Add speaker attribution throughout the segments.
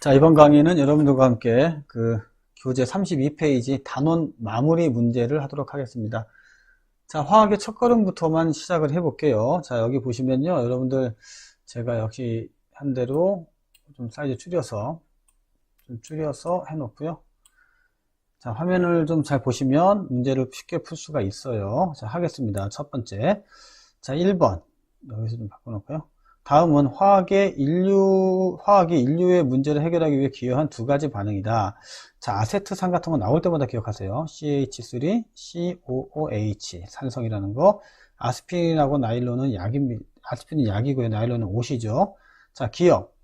Speaker 1: 자, 이번 강의는 여러분들과 함께 그 교재 32페이지 단원 마무리 문제를 하도록 하겠습니다. 자, 화학의 첫걸음부터만 시작을 해볼게요. 자, 여기 보시면요. 여러분들 제가 역시 한 대로 좀 사이즈 줄여서 해놓고요. 자, 화면을 좀 잘 보시면 문제를 쉽게 풀 수가 있어요. 자, 하겠습니다. 첫 번째. 자, 1번. 여기서 좀 바꿔놓고요. 다음은 화학이 인류의 문제를 해결하기 위해 기여한 두 가지 반응이다. 자, 아세트산 같은 거 나올 때마다 기억하세요. CH3, COOH, 산성이라는 거. 아스피린하고 나일론은 아스피린 약이고요. 나일론은 옷이죠. 자, 기억.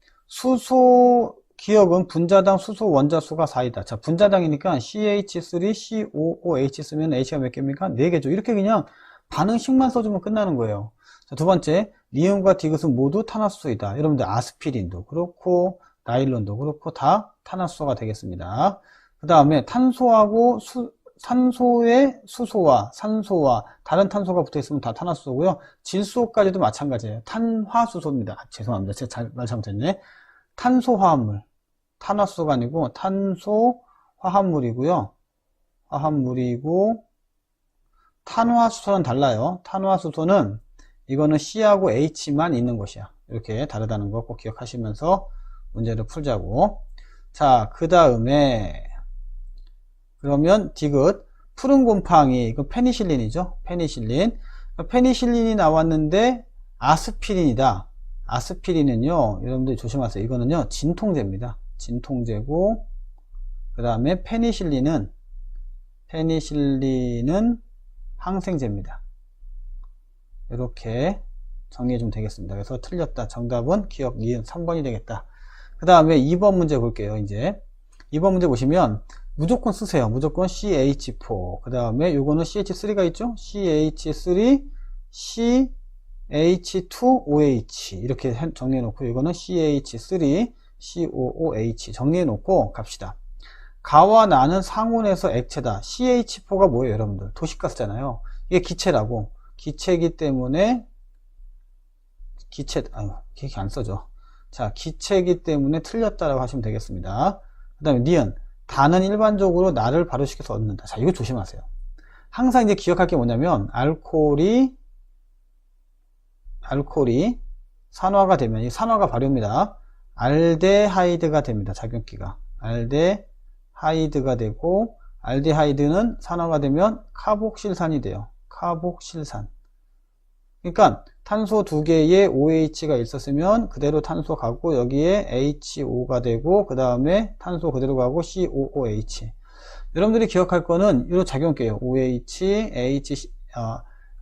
Speaker 1: 기억은 분자당 수소 원자수가 4이다. 자, 분자당이니까 CH3, COOH 쓰면 H가 몇 개입니까? 4개죠. 이렇게 그냥 반응식만 써주면 끝나는 거예요. 자, 두 번째, 리움과 디귿은 모두 탄화수소이다. 여러분들 아스피린도 그렇고 나일론도 그렇고 다 탄화수소가 되겠습니다. 그 다음에 탄소하고 산소의 수소와 산소와 다른 탄소가 붙어있으면 다 탄화수소고요. 질소까지도 마찬가지예요. 탄화수소입니다. 죄송합니다. 제가 말 잘못했네. 탄소화합물. 탄화수소가 아니고 탄소화합물이고요. 화합물이고 탄화수소는 달라요. 탄화수소는 이거는 C하고 H만 있는 것이야. 이렇게 다르다는 거 꼭 기억하시면서 문제를 풀자고. 자, 그 다음에 그러면 디귿 푸른 곰팡이 이거 페니실린이죠. 페니실린. 페니실린이 나왔는데 아스피린이다. 아스피린은요, 여러분들 조심하세요. 이거는요, 진통제입니다. 진통제고, 그 다음에 페니실린은 항생제입니다. 이렇게 정리해주면 되겠습니다. 그래서 틀렸다. 정답은 기억 니은 3번이 되겠다. 그 다음에 2번 문제 볼게요. 이제 2번 문제 보시면 무조건 쓰세요. 무조건 CH4. 그 다음에 요거는 CH3가 있죠. CH3, CH2OH 이렇게 정리해 놓고 이거는 CH3, COOH 정리해 놓고 갑시다. 가와 나는 상온에서 액체다. CH4가 뭐예요, 여러분들? 도시가스잖아요. 이게 기체라고. 기체이기 때문에 기체 안 써져. 자, 기체이기 때문에 틀렸다라고 하시면 되겠습니다. 그 다음에 니은 단은 일반적으로 나를 발효시켜서 얻는다. 자, 이거 조심하세요. 항상 이제 기억할 게 뭐냐면 알코올이 산화가 되면 이 산화가 발효입니다. 알데하이드가 됩니다. 작용기가 알데하이드가 되고 알데하이드는 산화가 되면 카복실산이 돼요. 카복실산. 그러니까 탄소 두 개에 OH가 있었으면 그대로 탄소 가고 여기에 HO가 되고 그 다음에 탄소 그대로 가고 COOH. 여러분들이 기억할 거는 이런 작용기예요. OH,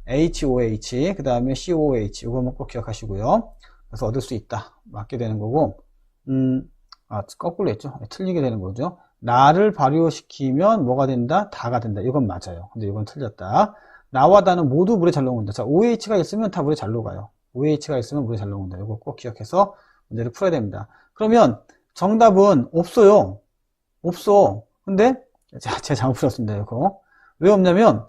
Speaker 1: HOH, 그 다음에 COOH. 이거만 꼭 기억하시고요. 그래서 얻을 수 있다. 맞게 되는 거고, 거꾸로 했죠. 틀리게 되는 거죠. 나를 발효시키면 뭐가 된다? 다가 된다. 이건 맞아요. 근데 이건 틀렸다. 나와 다는 모두 물에 잘 녹는다. 자, OH가 있으면 다 물에 잘 녹아요. OH가 있으면 물에 잘 녹는다. 이거 꼭 기억해서 문제를 풀어야 됩니다. 그러면 정답은 없어요. 없어. 근데 제가 잘못 풀었습니다. 이거. 왜 없냐면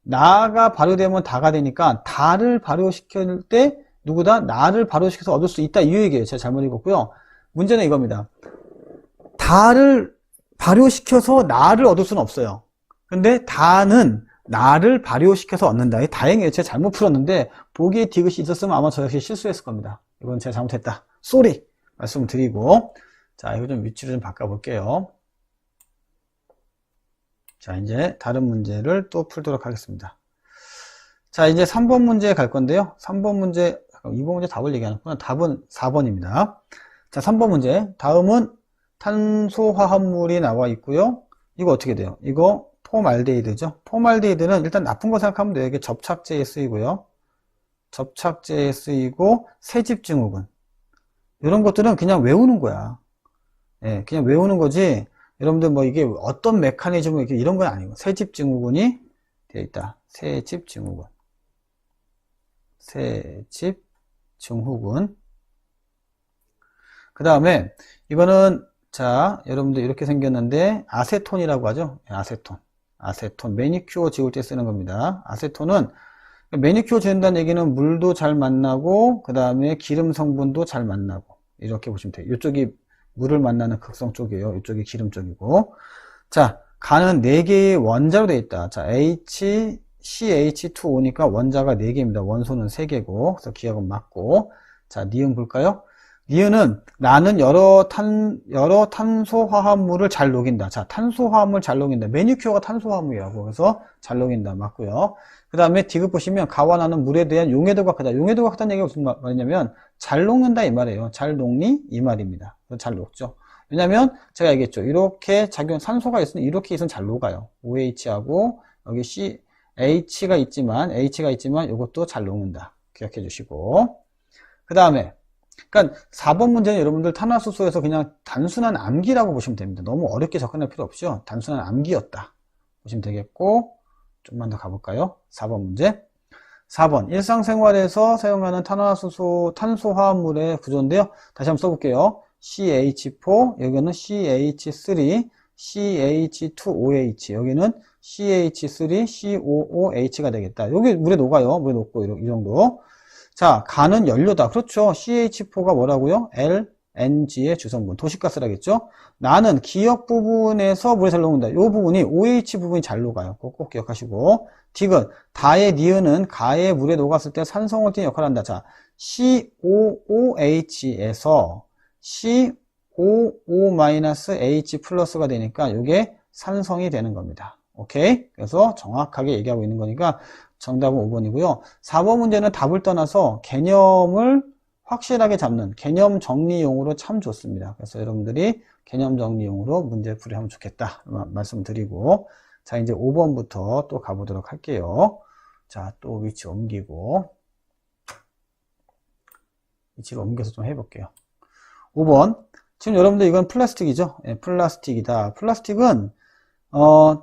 Speaker 1: 나가 발효되면 다가 되니까 다를 발효시킬 때 누구다? 나를 발효시켜서 얻을 수 있다. 이 얘기예요. 제가 잘못 읽었고요. 문제는 이겁니다. 다를 발효시켜서 나를 얻을 수는 없어요. 근데 다는 나를 발효시켜서 얻는다. 다행이에요. 제가 잘못 풀었는데 보기에 디귿이 있었으면 아마 저 역시 실수했을 겁니다. 이건 제가 잘못했다. 쏘리 말씀을 드리고, 자, 이거 좀 위치를 좀 바꿔볼게요. 자, 이제 다른 문제를 또 풀도록 하겠습니다. 자, 이제 3번 문제 갈 건데요. 3번 문제, 2번 문제 답을 얘기하는구나. 답은 4번입니다. 자, 3번 문제. 다음은 탄소화합물이 나와 있고요. 이거 어떻게 돼요? 이거 폼알데히드죠. 폼알데히드는 일단 나쁜 거 생각하면 돼요. 이게 접착제에 쓰이고요. 접착제에 쓰이고 세집증후군. 이런 것들은 그냥 외우는 거야. 예, 그냥 외우는 거지. 여러분들 뭐 이게 어떤 메커니즘으로 이런 건 아니고 세집증후군이 되어 있다. 세집증후군. 세집증후군. 그 다음에 이거는 자, 여러분들 이렇게 생겼는데 아세톤이라고 하죠. 아세톤. 매니큐어 지울 때 쓰는 겁니다. 아세톤은 매니큐어 지운다는 얘기는 물도 잘 만나고 그 다음에 기름 성분도 잘 만나고 이렇게 보시면 돼요. 이쪽이 물을 만나는 극성 쪽이에요. 이쪽이 기름 쪽이고. 자, 가는 4개의 원자로 되어 있다. 자, CH2O니까 원자가 4개입니다. 원소는 3개고. 그래서 기억은 맞고. 자, 니은 볼까요? 니은은 나는 여러 탄소화합물을 잘 녹인다. 자, 탄소화합물 잘 녹인다. 매니큐어가 탄소화합물이라고. 그래서 잘 녹인다. 맞고요. 그 다음에 디귿 보시면 가와 나는 물에 대한 용해도가 크다. 용해도가 크다는 얘기가 무슨 말이냐면 잘 녹는다 이 말이에요. 잘 녹니? 이 말입니다. 잘 녹죠. 왜냐면 제가 얘기했죠. 이렇게 작용 산소가 있으면 이렇게 있으면 잘 녹아요. OH하고 여기 H가 있지만 이것도 잘 녹는다. 기억해 주시고. 그 다음에 그러니까 4번 문제는 여러분들 탄화수소에서 그냥 단순한 암기라고 보시면 됩니다. 너무 어렵게 접근할 필요 없죠. 단순한 암기였다 보시면 되겠고, 좀만 더 가볼까요? 4번 문제. 4번 일상생활에서 사용하는 탄소화합물의 구조인데요. 다시 한번 써볼게요. CH4, 여기는 CH3, CH2OH, 여기는 CH3COOH가 되겠다. 여기 물에 녹아요. 물에 녹고 이 정도. 자, 가는 연료다. 그렇죠. CH4가 뭐라고요? LNG의 주성분, 도시가스라겠죠. 나는 기역 부분에서 물에 잘 녹는다. 이 부분이 OH 부분이 잘 녹아요. 꼭 기억하시고. 디귿, 다의 니은은 가의 물에 녹았을 때 산성을 띠는 역할을 한다. 자, COOH에서 COO-H 플러스가 되니까 이게 산성이 되는 겁니다. 오케이? 그래서 정확하게 얘기하고 있는 거니까 정답은 5번이고요. 4번 문제는 답을 떠나서 개념을 확실하게 잡는 개념 정리용으로 참 좋습니다. 그래서 여러분들이 개념 정리용으로 문제 풀이하면 좋겠다 말씀드리고, 자, 이제 5번부터 또 가보도록 할게요. 자, 또 위치 옮기고 위치를 옮겨서 좀 해볼게요. 5번. 지금 여러분들 이건 플라스틱이죠. 예, 플라스틱이다. 플라스틱은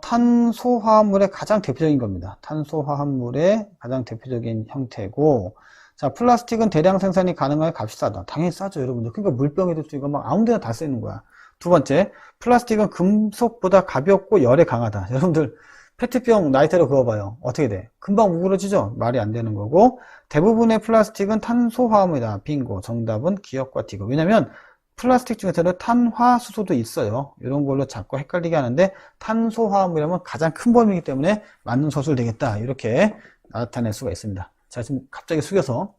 Speaker 1: 탄소화합물의 가장 대표적인 겁니다. 탄소화합물의 가장 대표적인 형태고, 자, 플라스틱은 대량 생산이 가능하여 값이 싸다. 당연히 싸죠, 여러분들. 그러니까 물병에도 쓰이고 막 아무 데나 다 쓰이는 거야. 두 번째, 플라스틱은 금속보다 가볍고 열에 강하다. 여러분들 페트병 라이터로 그어봐요. 어떻게 돼? 금방 우그러지죠? 말이 안 되는 거고, 대부분의 플라스틱은 탄소화합물이다. 빙고. 정답은 기역과 디귿. 왜냐면 플라스틱 중에서는 탄화수소도 있어요. 이런 걸로 자꾸 헷갈리게 하는데, 탄소화합물이라면 가장 큰 범위이기 때문에 맞는 서술 되겠다. 이렇게 나타낼 수가 있습니다. 자, 지금 갑자기 숙여서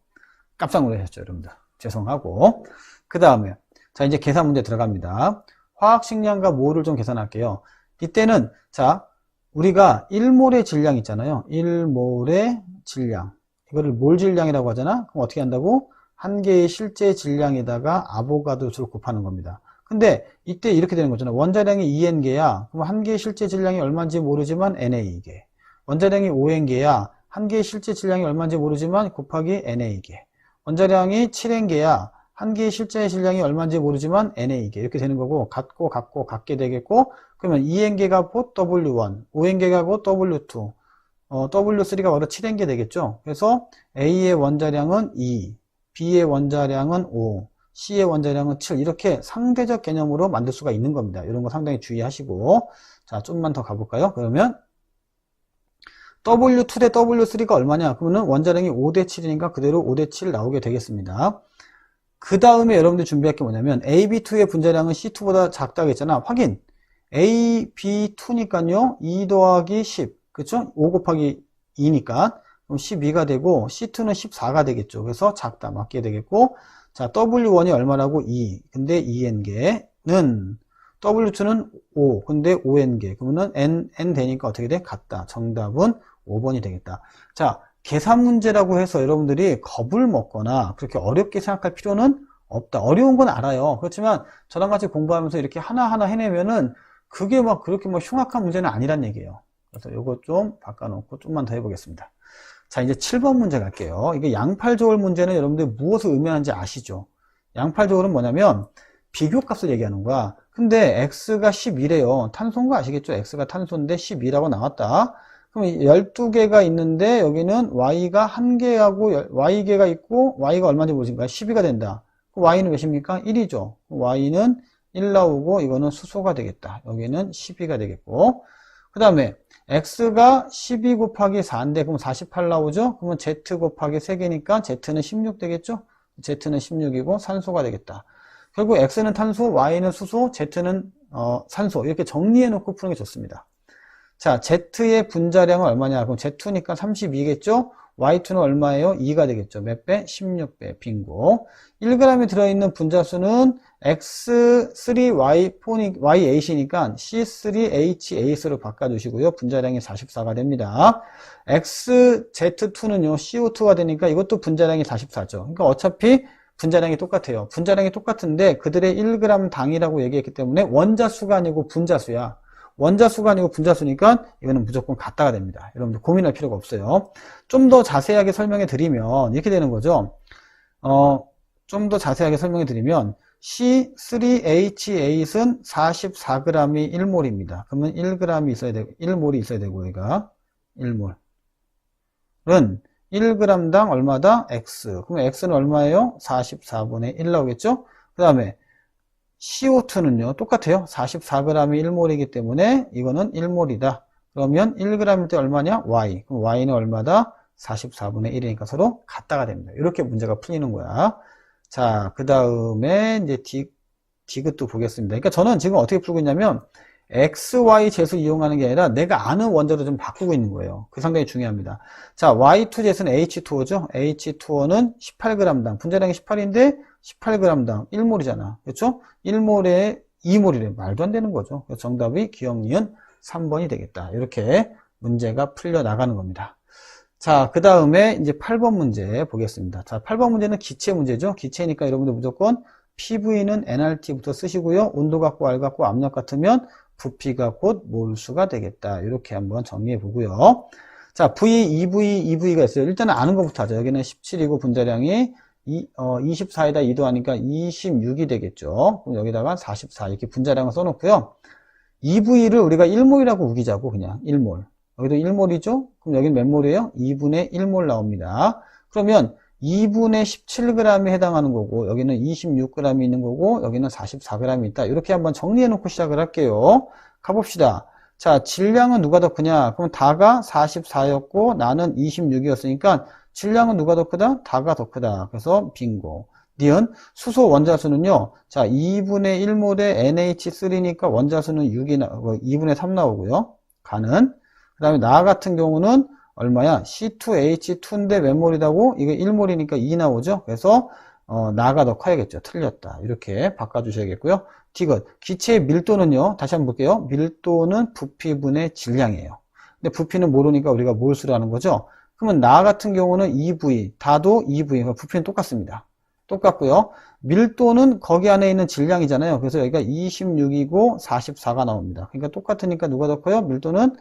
Speaker 1: 깜짝 놀라셨죠, 여러분들. 죄송하고. 그 다음에, 자, 이제 계산 문제 들어갑니다. 화학식량과 몰을 좀 계산할게요. 이때는, 자, 우리가 1몰의 질량 있잖아요. 1몰의 질량. 이거를 몰 질량이라고 하잖아? 그럼 어떻게 한다고? 한 개의 실제 질량에다가 아보가드로 수를 곱하는 겁니다. 근데 이때 이렇게 되는 거잖아요. 원자량이 2N개야. 그럼 한 개의 실제 질량이 얼마인지 모르지만 NA2개. 원자량이 5N개야. 한 개의 실제 질량이 얼마인지 모르지만 곱하기 NA2개. 원자량이 7N개야. 한 개의 실제 질량이 얼마인지 모르지만 NA2개. 이렇게 되는 거고, 같고 같게 되겠고, 그러면 2N개가 곧 W1, 5N개가 곧 W2, W3가 바로 7N개 되겠죠. 그래서 A의 원자량은 2, B의 원자량은 5, C의 원자량은 7, 이렇게 상대적 개념으로 만들 수가 있는 겁니다. 이런 거 상당히 주의하시고. 자, 좀만 더 가볼까요? 그러면 W2 대 W3가 얼마냐? 그러면 원자량이 5대 7이니까 그대로 5대 7 나오게 되겠습니다. 그 다음에 여러분들 준비할 게 뭐냐면 AB2의 분자량은 C2보다 작다고 했잖아. 확인. AB2니까요 2 더하기 10, 그쵸? 5 곱하기 2니까 그럼 12가 되고, C2는 14가 되겠죠. 그래서 작다, 맞게 되겠고, 자, W1이 얼마라고? 2. 근데 2N개는, W2는 5. 근데 5N개. 그러면은 N 되니까 어떻게 돼? 같다. 정답은 5번이 되겠다. 자, 계산 문제라고 해서 여러분들이 겁을 먹거나 그렇게 어렵게 생각할 필요는 없다. 어려운 건 알아요. 그렇지만 저랑 같이 공부하면서 이렇게 하나하나 해내면은 그게 막 그렇게 뭐 흉악한 문제는 아니란 얘기예요. 그래서 요거 좀 바꿔놓고 좀만 더 해보겠습니다. 자, 이제 7번 문제 갈게요. 이게 양팔저울 문제는 여러분들 무엇을 의미하는지 아시죠? 양팔저울은 뭐냐면 비교값을 얘기하는 거야. 근데 X가 12래요. 탄소인 거 아시겠죠? X가 탄소인데 12라고 나왔다. 그럼 12개가 있는데 여기는 Y가 1개하고 Y개가 있고 Y가 얼마인지 모르니까 12가 된다. Y는 몇입니까? 1이죠. Y는 1 나오고 이거는 수소가 되겠다. 여기는 12가 되겠고, 그 다음에 X가 12 곱하기 4인데 그럼 48 나오죠? 그러면 Z 곱하기 3개니까 Z는 16 되겠죠? Z는 16이고 산소가 되겠다. 결국 X는 탄소, Y는 수소, Z는 산소 이렇게 정리해 놓고 푸는 게 좋습니다. 자, Z의 분자량은 얼마냐? 그럼 Z2니까 32겠죠? Y2는 얼마예요? 2가 되겠죠. 몇 배? 16배. 빙고. 1g이 들어있는 분자수는 X3Y8이니까 C3H8로 바꿔주시고요. 분자량이 44가 됩니다. XZ2는요, CO2가 되니까 이것도 분자량이 44죠. 그러니까 어차피 분자량이 똑같아요. 분자량이 똑같은데 그들의 1g 당이라고 얘기했기 때문에 원자수가 아니고 분자수야. 원자수가 아니고 분자수니까 이거는 무조건 같다가 됩니다. 여러분들 고민할 필요가 없어요. 좀 더 자세하게 설명해 드리면 이렇게 되는 거죠. 좀 더 자세하게 설명해 드리면 C3H8은 44g이 1몰입니다. 그러면 1g이 있어야 되고 1몰이 있어야 되고 얘가 1몰은 1g당 얼마다? X. 그럼 X는 얼마예요? 44분의 1 나오겠죠? 그 다음에 CO2는요, 똑같아요. 44g이 1몰이기 때문에 이거는 1몰이다. 그러면 1g일 때 얼마냐? Y. 그럼 Y는 얼마다? 44분의 1이니까 서로 같다가 됩니다. 이렇게 문제가 풀리는 거야. 자, 그 다음에 이제 디귿도 보겠습니다. 그러니까 저는 지금 어떻게 풀고 있냐면 X, Y 젯을 이용하는 게 아니라 내가 아는 원자로 좀 바꾸고 있는 거예요. 그 상당히 중요합니다. 자, Y2 젯은 H2O죠. H2O는 18g당. 분자량이 18인데 18g당 1몰이잖아. 그렇죠? 1몰에 2몰이래. 말도 안 되는 거죠. 그래서 정답이 기억 니은 3번이 되겠다. 이렇게 문제가 풀려 나가는 겁니다. 자, 그 다음에 이제 8번 문제 보겠습니다. 자, 8번 문제는 기체 문제죠. 기체니까 여러분들 무조건 PV는 nRT부터 쓰시고요. 온도 같고 R 같고 압력 같으면 부피가 곧 몰수가 되겠다. 이렇게 한번 정리해 보고요. 자, V, EV가 있어요. 일단은 아는 것부터 하죠. 여기는 17이고 분자량이 24에다 2도 하니까 26이 되겠죠. 그럼 여기다가 44 이렇게 분자량을 써놓고요. EV를 우리가 1몰이라고 우기자고 그냥 1몰. 여기도 1몰이죠? 그럼 여기는 몇 몰이에요? 2분의 1몰 나옵니다. 그러면 2분의 17g에 해당하는 거고 여기는 26g이 있는 거고 여기는 44g이 있다. 이렇게 한번 정리해 놓고 시작을 할게요. 가봅시다. 자, 질량은 누가 더 크냐? 그럼 다가 44였고 나는 26이었으니까 질량은 누가 더 크다? 다가 더 크다. 그래서 빙고. 니은 수소 원자수는요. 자, 2분의 1몰에 NH3니까 원자수는 2분의 3 나오고요. 가는. 그 다음에 나 같은 경우는 얼마야? C2H2인데 몇 몰이라고? 이거 1몰이니까 2 나오죠? 그래서 나가 더 커야겠죠. 틀렸다. 이렇게 바꿔주셔야겠고요. 디귿. 기체의 밀도는요. 다시 한번 볼게요. 밀도는 부피분의 질량이에요. 근데 부피는 모르니까 우리가 몰수를 하는 거죠. 그러면 나 같은 경우는 2V, 다도 2V, 그러니까 부피는 똑같습니다. 똑같고요. 밀도는 거기 안에 있는 질량이잖아요. 그래서 여기가 26이고 44가 나옵니다. 그러니까 똑같으니까 누가 더 커요? 밀도는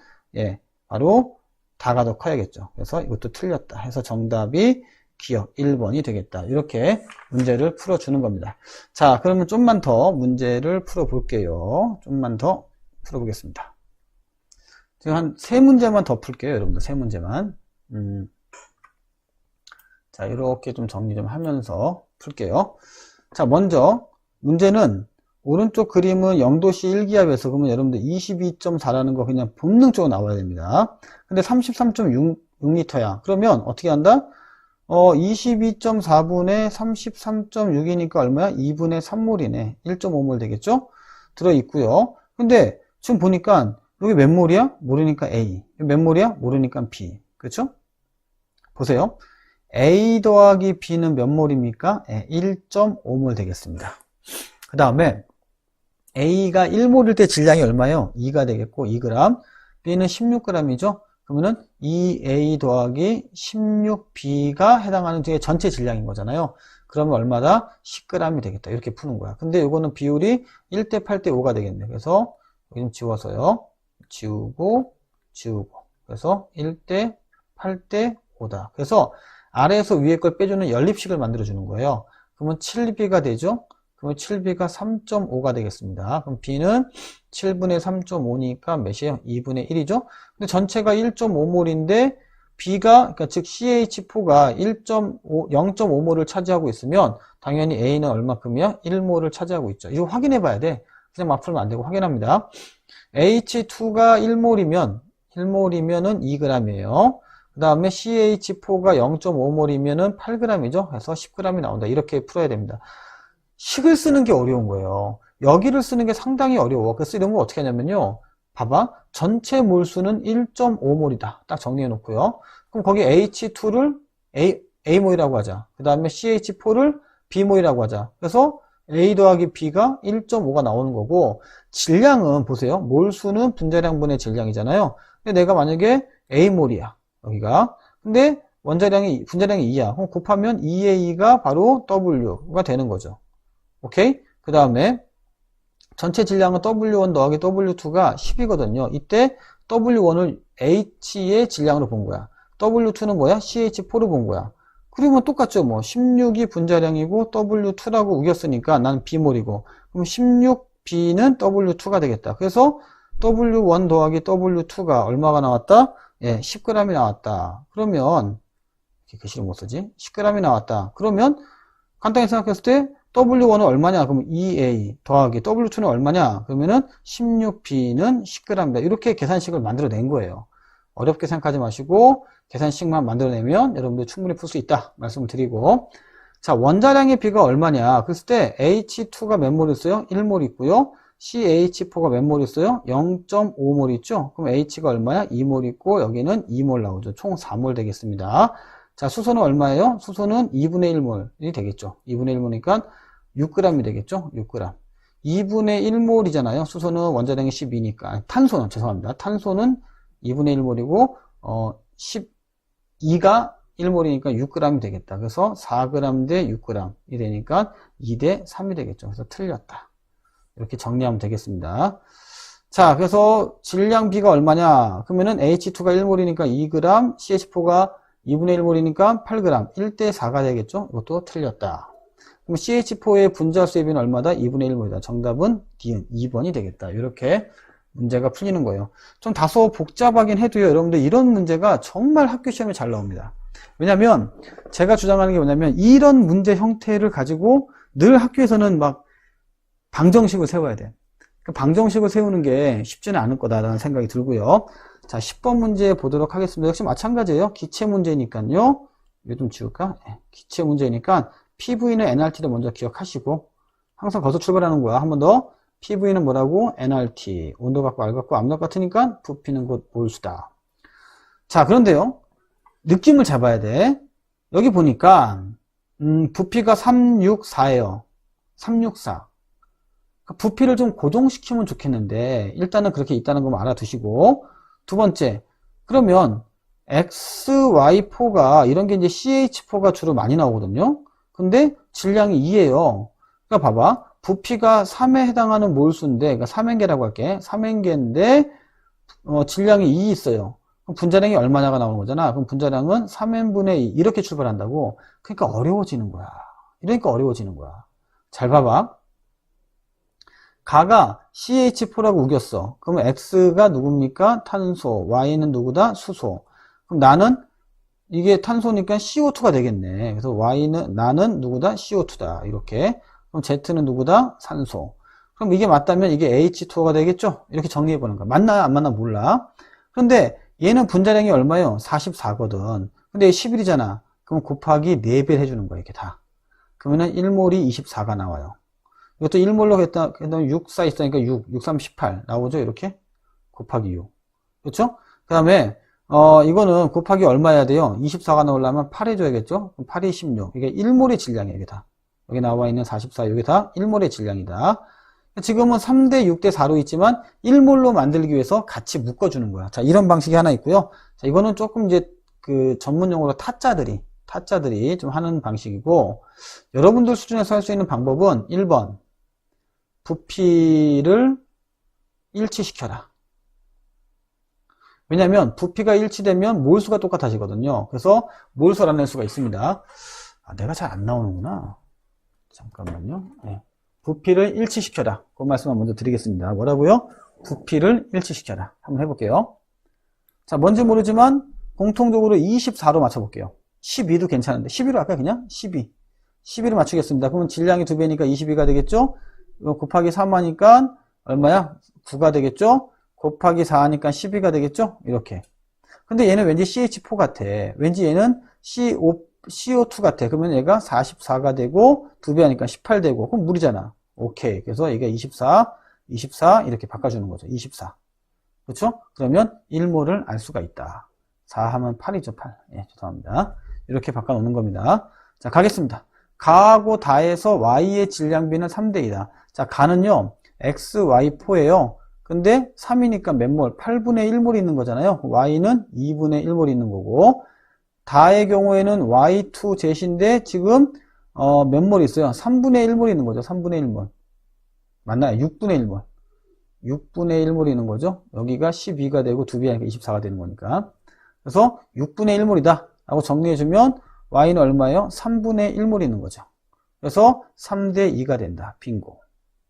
Speaker 1: 바로 다가 더 커야겠죠. 그래서 이것도 틀렸다 해서 정답이 기억 1번이 되겠다. 이렇게 문제를 풀어주는 겁니다. 자, 그러면 좀만 더 문제를 풀어볼게요. 좀만 더 풀어보겠습니다. 지금 한 3문제만 더 풀게요. 여러분들 3문제만. 자, 이렇게 좀 정리 좀 하면서 풀게요. 자, 먼저 문제는 오른쪽 그림은 0도씨 1기압에서 그러면 여러분들 22.4라는 거 그냥 본능적으로 나와야 됩니다. 근데 33.6L야. 그러면 어떻게 한다? 22.4분의 33.6이니까 얼마야? 2분의 3몰이네. 1.5몰 되겠죠? 들어있고요. 근데 지금 보니까 여기 몇 몰이야? 모르니까 A. 몇 몰이야? 모르니까 B. 그렇죠? 보세요. A 더하기 B는 몇 몰입니까? 1.5몰 되겠습니다. 그 다음에 A가 1몰일 때 질량이 얼마예요? 2가 되겠고 2g. B는 16g이죠? 그러면은 2A 더하기 16B가 해당하는 뒤에 전체 질량인 거잖아요. 그러면 얼마다? 10g이 되겠다. 이렇게 푸는 거야. 근데 이거는 비율이 1대 8대 5가 되겠네. 그래서 여기 좀 지워서요. 지우고 그래서 1대 8대 5다. 그래서 아래에서 위에 걸 빼주는 연립식을 만들어 주는 거예요. 그러면 7B가 되죠? 그러면 7B가 3.5가 되겠습니다. 그럼 B는 7분의 3.5니까 몇이에요? 2분의 1이죠? 근데 전체가 1.5몰인데 B가, 그러니까 즉 CH4가 0.5몰을 차지하고 있으면 당연히 A는 얼마큼이야? 1몰을 차지하고 있죠. 이거 확인해 봐야 돼. 그냥 막 풀면 안 되고 확인합니다. H2가 1몰이면은 2g이에요. 그 다음에 CH4가 0.5몰이면은 8g이죠. 그래서 10g이 나온다. 이렇게 풀어야 됩니다. 식을 쓰는 게 어려운 거예요. 여기를 쓰는 게 상당히 어려워. 그래서 이런 거 어떻게 하냐면요. 봐봐. 전체 몰수는 1.5몰이다. 딱 정리해 놓고요. 그럼 거기 H2를 A몰이라고 하자. 그 다음에 CH4를 B몰이라고 하자. 그래서 A 더하기 B가 1.5가 나오는 거고, 질량은 보세요. 몰수는 분자량분의 질량이잖아요. 근데 내가 만약에 A몰이야. 여기가. 근데 분자량이 2야. 그럼 곱하면 2A가 바로 W가 되는 거죠. 오케이? 그 다음에 전체 질량은 W1 더하기 W2가 10이거든요. 이때 W1을 H의 질량으로 본 거야. W2는 뭐야? CH4로 본 거야. 그러면 똑같죠. 뭐 16이 분자량이고 W2라고 우겼으니까 난 B몰이고, 그럼 16B는 W2가 되겠다. 그래서 W1 더하기 W2가 얼마가 나왔다? 예, 10g이 나왔다. 그러면 이렇게 글씨를 못 쓰지? 10g이 나왔다. 그러면 간단히 생각했을 때 W1은 얼마냐? 그러면 2A 더하기 W2는 얼마냐? 그러면은 16B는 10g이다. 이렇게 계산식을 만들어낸 거예요. 어렵게 생각하지 마시고 계산식만 만들어내면 여러분들 충분히 풀 수 있다 말씀을 드리고, 자, 원자량의 비가 얼마냐? 그랬을 때 H2가 몇 몰 있어요? 1몰 있고요. CH4가 몇 몰 있어요? 0.5몰 있죠? 그럼 H가 얼마야? 2몰 있고 여기는 2몰 나오죠. 총 4몰 되겠습니다. 자, 수소는 얼마예요? 수소는 2분의 1몰이 되겠죠. 2분의 1몰이니까 6g이 되겠죠? 6g. 2분의 1몰이잖아요. 수소는 원자량이 12니까. 탄소는, 죄송합니다. 탄소는 2분의 1몰이고, 12가 1몰이니까 6g이 되겠다. 그래서 4g 대 6g이 되니까 2대 3이 되겠죠. 그래서 틀렸다. 이렇게 정리하면 되겠습니다. 자, 그래서 질량 B가 얼마냐? 그러면은 H2가 1몰이니까 2g, CH4가 2분의 1몰이니까 8g, 1대 4가 되겠죠? 이것도 틀렸다. 그럼 CH4의 분자수의 비는 얼마다? 2분의 1몰이다. 정답은 D은 2번이 되겠다. 이렇게 문제가 풀리는 거예요. 좀 다소 복잡하긴 해도요, 여러분들 이런 문제가 정말 학교 시험에 잘 나옵니다. 왜냐면 제가 주장하는 게 뭐냐면 이런 문제 형태를 가지고 늘 학교에서는 막 방정식을 세워야 돼. 그 방정식을 세우는 게 쉽지는 않을 거다라는 생각이 들고요. 자, 10번 문제 보도록 하겠습니다. 역시 마찬가지예요. 기체 문제니까요. 이거 좀 지울까? 네, 기체 문제니까 PV는 nRT를 먼저 기억하시고, 항상 거기서 출발하는 거야. 한 번 더. PV는 뭐라고? nRT. 온도 같고 알 같고 압력 같으니까 부피는 곧 몰수다. 자, 그런데요. 느낌을 잡아야 돼. 여기 보니까 부피가 364예요. 364. 부피를 좀 고정시키면 좋겠는데 일단은 그렇게 있다는 거 알아두시고, 두 번째, 그러면 XY4가 이런 게 이제 CH4가 주로 많이 나오거든요. 근데 질량이 2예요. 그러니까 봐봐. 부피가 3에 해당하는 몰수인데, 그러니까 3행계라고 할게. 3행계인데 질량이 2 있어요. 그럼 분자량이 얼마냐가 나오는 거잖아. 그럼 분자량은 3n분의 2 이렇게 출발한다고. 그러니까 어려워지는 거야. 이러니까 어려워지는 거야. 잘 봐봐. 가가 CH4라고 우겼어. 그러면 X가 누굽니까? 탄소. Y는 누구다? 수소. 그럼 나는 이게 탄소니까 CO2가 되겠네. 그래서 나는 누구다? CO2다. 이렇게. 그럼 Z는 누구다? 산소. 그럼 이게 맞다면 이게 H2O가 되겠죠? 이렇게 정리해 보는 거야. 맞나 안 맞나 몰라. 그런데 얘는 분자량이 얼마요? 44거든. 근데 11이잖아. 그럼 곱하기 4배 해주는 거야. 이렇게 다. 그러면은 1몰이 24가 나와요. 이것도 1몰로 했다면 6, 4 있으니까 6, 6, 3, 18 나오죠? 이렇게. 곱하기 6. 그렇죠? 그 다음에 이거는 곱하기 얼마 해야 돼요? 24가 나오려면 8 해줘야겠죠? 그럼 8이 16. 이게 1몰의 질량이에요, 이게 다. 여기 나와 있는 44, 여기 다 1몰의 질량이다. 지금은 3대 6대 4로 있지만 1몰로 만들기 위해서 같이 묶어주는 거야. 자, 이런 방식이 하나 있고요. 자, 이거는 조금 이제 그 전문용어로 타짜들이 좀 하는 방식이고, 여러분들 수준에서 할 수 있는 방법은 1번. 부피를 일치시켜라. 왜냐면 부피가 일치되면 몰수가 똑같아지거든요. 그래서 몰수를 낼 수가 있습니다. 아, 내가 잘 안 나오는구나. 잠깐만요. 네. 부피를 일치시켜라. 그 말씀을 먼저 드리겠습니다. 뭐라고요? 부피를 일치시켜라. 한번 해볼게요. 자, 뭔지 모르지만 공통적으로 24로 맞춰볼게요. 12도 괜찮은데 12로 할까요? 그냥 12로 맞추겠습니다. 그러면 질량이 2배니까 22가 되겠죠? 이거 곱하기 3 하니까 얼마야? 9가 되겠죠? 곱하기 4 하니까 12가 되겠죠? 이렇게. 근데 얘는 왠지 CH4 같아. 왠지 얘는 CO2 같아. 그러면 얘가 44가 되고 2배 하니까 18 되고 그럼 물이잖아. 오케이. 그래서 이게 24 이렇게 바꿔주는 거죠. 24. 그렇죠? 그러면 1몰을 알 수가 있다. 4 하면 8이죠. 8. 예, 죄송합니다. 이렇게 바꿔놓는 겁니다. 자, 가겠습니다. 가하고 다해서 Y의 질량비는 3대2다. 자, 가는요, XY4예요. 근데 3이니까 몇 몰? 8분의 1몰이 있는 거잖아요. Y는 2분의 1몰이 있는 거고, 다의 경우에는 Y2 젯인데, 지금, 몇 몰이 있어요? 3분의 1몰이 있는 거죠. 3분의 1몰. 맞나요? 6분의 1몰. 6분의 1몰이 있는 거죠. 여기가 12가 되고 2배 하니까 24가 되는 거니까. 그래서 6분의 1몰이다. 라고 정리해주면, Y는 얼마예요? 3분의 1몰이 있는 거죠. 그래서 3대2가 된다. 빙고.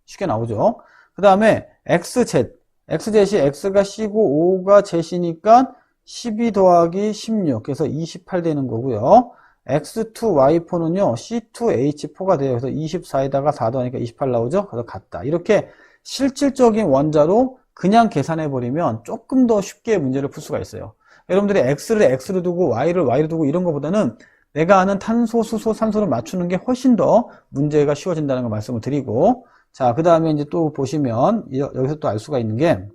Speaker 1: 쉽게 나오죠. 그 다음에 XZ. XZ이 X가 C고 5가 Z이니까 12 더하기 16. 그래서 28 되는 거고요. X2Y4는요. C2H4가 돼요. 그래서 24에다가 4 더하니까 28 나오죠. 그래서 같다. 이렇게 실질적인 원자로 그냥 계산해버리면 조금 더 쉽게 문제를 풀 수가 있어요. 여러분들이 X를 X로 두고 Y를 Y로 두고 이런 것보다는 내가 아는 탄소, 수소, 산소를 맞추는 게 훨씬 더 문제가 쉬워진다는 걸 말씀을 드리고, 자, 그 다음에 이제 또 보시면, 여기서 또 알 수가 있는 게,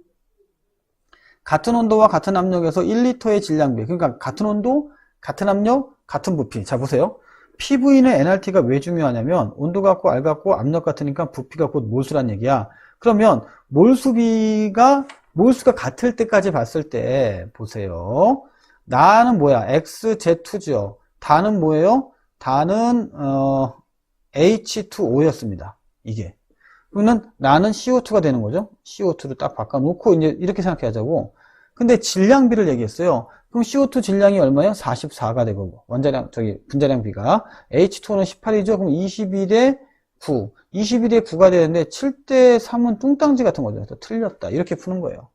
Speaker 1: 같은 온도와 같은 압력에서 1리터의 질량비. 그러니까 같은 온도, 같은 압력, 같은 부피. 자, 보세요. PV는 NRT가 왜 중요하냐면, 온도 같고, 알 같고, 압력 같으니까 부피가 곧 몰수란 얘기야. 그러면, 몰수가 같을 때까지 봤을 때, 보세요. 나는 뭐야? XZ2죠. 다는 뭐예요? 다는 H2O였습니다. 이게. 그러면 나는 CO2가 되는 거죠. CO2를 딱 바꿔놓고 이제 이렇게 생각해야자고. 근데 질량비를 얘기했어요. 그럼 CO2 질량이 얼마예요? 44가 되고 원자량 분자량 비가 H2는 18이죠. 그럼 22대 9. 22대 9가 되는데 7대 3은 뚱땅지 같은 거죠. 그래서 틀렸다. 이렇게 푸는 거예요.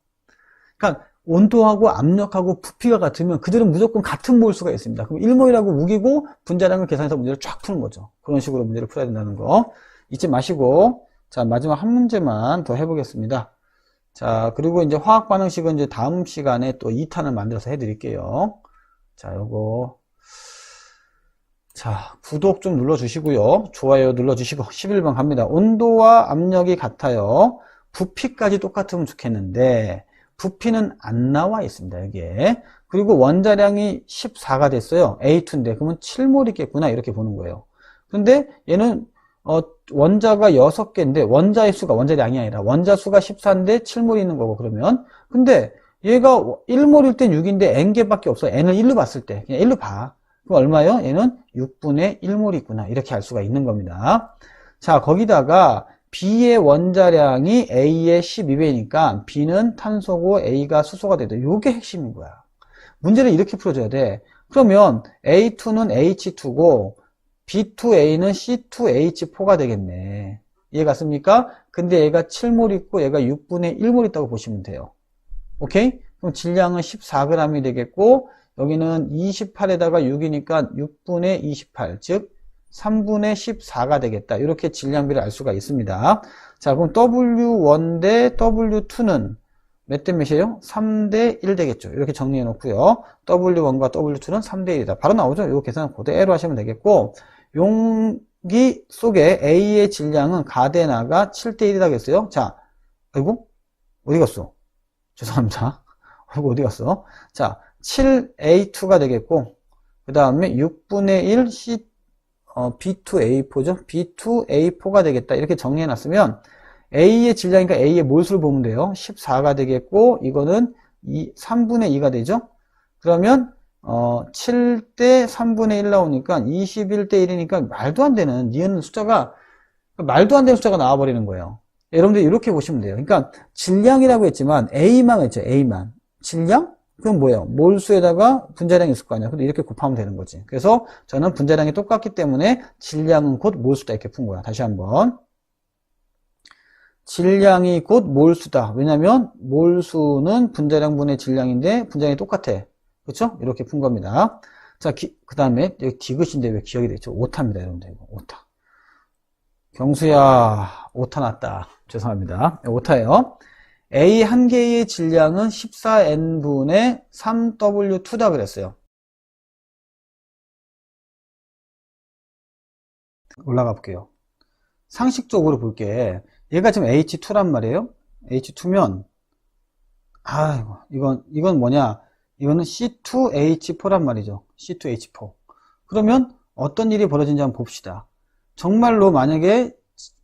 Speaker 1: 그러니까 온도하고 압력하고 부피가 같으면 그들은 무조건 같은 몰수가 있습니다. 그럼 1몰이라고 우기고 분자량을 계산해서 문제를 쫙 푸는 거죠. 그런 식으로 문제를 풀어야 된다는 거 잊지 마시고, 자, 마지막 한 문제만 더 해보겠습니다. 자, 그리고 이제 화학 반응식은 이제 다음 시간에 또 2탄을 만들어서 해드릴게요. 자, 요거. 자, 구독 좀 눌러주시고요. 좋아요 눌러주시고 11번 갑니다. 온도와 압력이 같아요. 부피까지 똑같으면 좋겠는데 부피는 안 나와 있습니다. 여기에. 그리고 원자량이 14가 됐어요. A2인데 그러면 7몰 있겠구나 이렇게 보는 거예요. 근데 얘는 원자가 6개인데 원자의 수가 원자량이 아니라 원자 수가 14인데 7몰이 있는 거고 그러면 근데 얘가 1몰일 땐 6인데 n개밖에 없어. n을 1로 봤을 때 그냥 1로 봐. 그럼 얼마예요? 얘는 6분의 1몰이 있구나 이렇게 알 수가 있는 겁니다. 자, 거기다가 B의 원자량이 A의 12배니까 B는 탄소고 A가 수소가 되다. 요게 핵심인 거야. 문제를 이렇게 풀어줘야 돼. 그러면 A2는 H2고 B2A는 C2H4가 되겠네. 이해 갔습니까? 근데 얘가 7몰 있고 얘가 6분의 1몰 있다고 보시면 돼요. 오케이? 그럼 질량은 14g이 되겠고 여기는 28에다가 6이니까 6분의 28, 즉 3분의 14가 되겠다. 이렇게 질량비를 알 수가 있습니다. 자, 그럼 W1 대 W2는 몇 대 몇이에요? 3대 1 되겠죠. 이렇게 정리해 놓고요. W1과 W2는 3대 1이다. 바로 나오죠? 이거 계산 그대로 하시면 되겠고, 용기 속에 A의 질량은 가데나가 7대 1이라고 했어요. 자, 아이고, 어디 갔어? 죄송합니다. 아이고, 어디 갔어? 자, 7A2가 되겠고, 그 다음에 6분의 1 B2A4죠? B2A4가 되겠다. 이렇게 정리해 놨으면, A의 질량이니까 A의 몰수를 보면 돼요. 14가 되겠고, 이거는 3분의 2가 되죠? 그러면, 7대 3분의 1 나오니까 21대 1이니까 말도 안 되는, 니은 숫자가, 말도 안 되는 숫자가 나와버리는 거예요. 여러분들 이렇게 보시면 돼요. 그러니까 질량이라고 했지만 A만 했죠. A만. 질량? 그럼 뭐예요? 몰수에다가 분자량이 있을 거 아니야. 근데 이렇게 곱하면 되는 거지. 그래서 저는 분자량이 똑같기 때문에 질량은 곧 몰수다 이렇게 푼 거야. 다시 한번. 질량이 곧 몰수다. 왜냐면 몰수는 분자량분의 질량인데 분자량이 똑같아. 그렇죠? 이렇게 푼 겁니다. 자, 그 다음에 여기 디귿인데 왜 기억이 되죠? 오타입니다. 여러분들 이거 오타. 경수야 오타 났다. 죄송합니다. 오타예요. A 한 개의 질량은 14N분의 3W2다 그랬어요. 올라가 볼게요. 상식적으로 볼게. 얘가 지금 H2란 말이에요. H2면, 아이고, 이건 뭐냐? 이거는 C2H4란 말이죠. C2H4. 그러면 어떤 일이 벌어진지 한번 봅시다. 정말로 만약에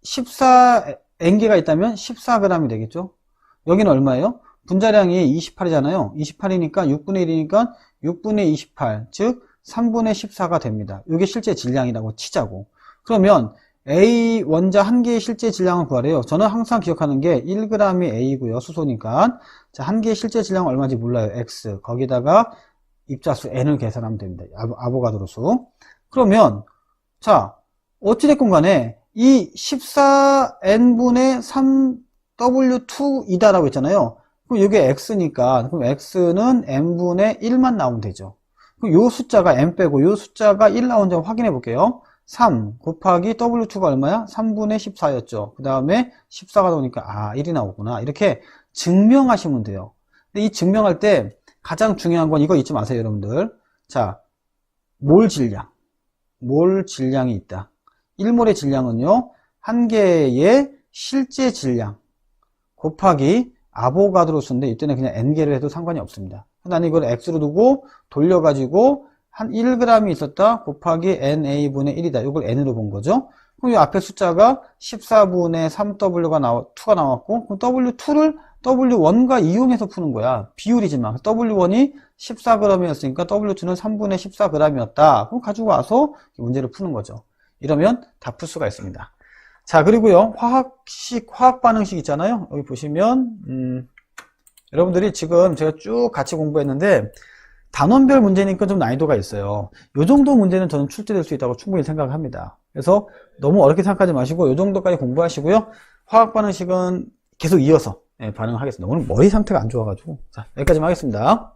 Speaker 1: 14N개가 있다면 14g이 되겠죠? 여기는 얼마예요? 분자량이 28이잖아요. 28이니까 6분의 1이니까 6분의 28, 즉 3분의 14가 됩니다. 이게 실제 질량이라고 치자고. 그러면 A 원자 한 개의 실제 질량을 구하래요. 저는 항상 기억하는 게 1g이 A고요. 수소니까. 자, 한 개의 실제 질량은 얼마인지 몰라요. X. 거기다가 입자수 N을 계산하면 됩니다. 아보가드로 수. 그러면 자, 어찌됐건 간에 이 14N분의 3W2이다라고 했잖아요. 그럼 이게 X니까 그럼 X는 N분의 1만 나오면 되죠. 그럼 요 숫자가 N 빼고 요 숫자가 1 나온지 확인해 볼게요. 3 곱하기 W2가 얼마야? 3분의 14였죠. 그 다음에 14가 나오니까 1이 나오구나. 이렇게 증명하시면 돼요. 근데 이 증명할 때 가장 중요한 건 이거 잊지 마세요, 여러분들. 자, 몰 질량이 있다. 1몰의 질량은요, 한 개의 실제 질량 곱하기 아보가드로 수인데 이때는 그냥 N개를 해도 상관이 없습니다. 나는 이걸 X로 두고 돌려가지고 한 1g이 있었다 곱하기 NA분의 1이다. 이걸 N으로 본 거죠. 그럼 이 앞에 숫자가 14분의 2가 나왔고, 그럼 W2를 W1과 이용해서 푸는 거야. 비율이지만. W1이 14g이었으니까 W2는 3분의 14g이었다. 그럼 가지고 와서 문제를 푸는 거죠. 이러면 다 풀 수가 있습니다. 자, 그리고요, 화학 반응식 있잖아요. 여기 보시면, 여러분들이 지금 제가 쭉 같이 공부했는데, 단원별 문제니까 좀 난이도가 있어요. 요 정도 문제는 저는 출제될 수 있다고 충분히 생각을 합니다. 그래서 너무 어렵게 생각하지 마시고 요 정도까지 공부하시고요. 화학 반응식은 계속 이어서 반응하겠습니다. 오늘 머리 상태가 안 좋아가지고. 자, 여기까지만 하겠습니다.